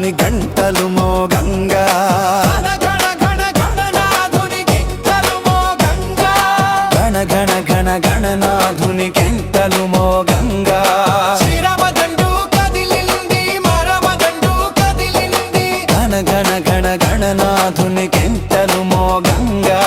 గణనాథుని గంటలు మోగంగా గణ గణ గణ గణనాథుని గంటలు మోగంగా గణ గణ గణ గణనాథుని గంటలు మోగంగా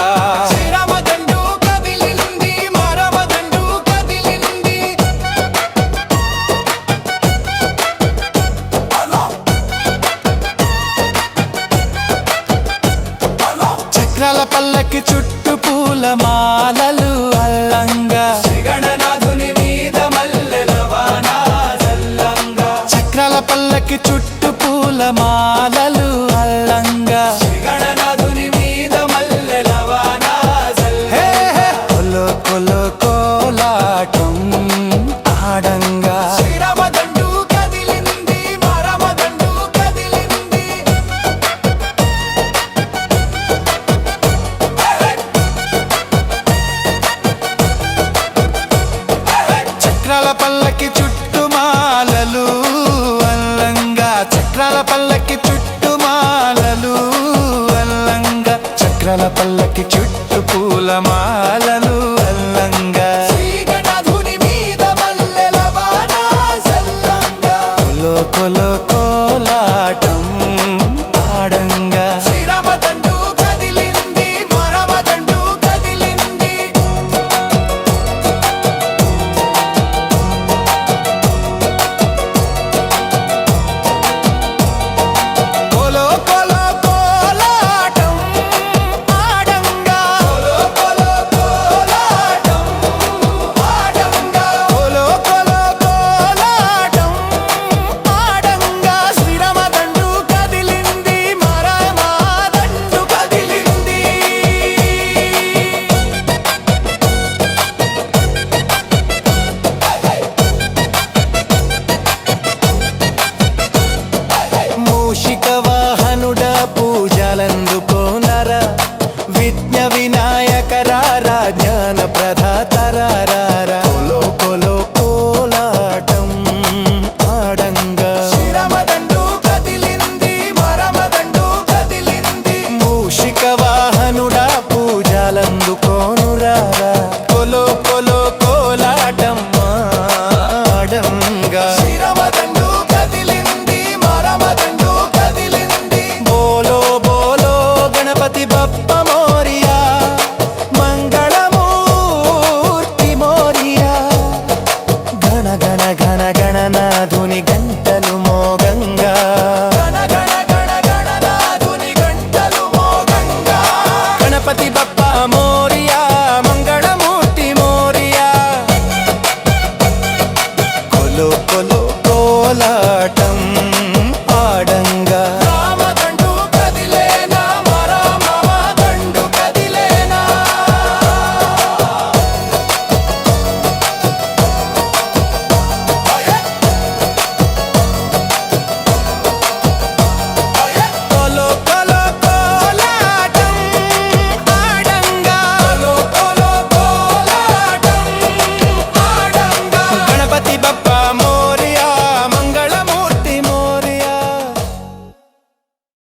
చక్రాల పల్లకి చుట్టూ పూల మాలలు అల్లంగా గణనాథుని మీద మల్లెల వాన చల్లంగా చక్రాల పల్లకి చుట్టూ పూల మాలలు అల్లంగా గణనాథుని మీద మల్లెల వాన హే హే కొలో కొలో కోలాటం ఆడంగా శ్రీరామదండు కదిలింది మరమదండు కదిలింది చక్రాల పల్లకి చుట్టూ మాలలు అల్లంగా చక్రాల పల్లకి చుట్టూ మాలలు అల్లంగా చక్రాల పల్లకి చుట్టూ పూల మాలలు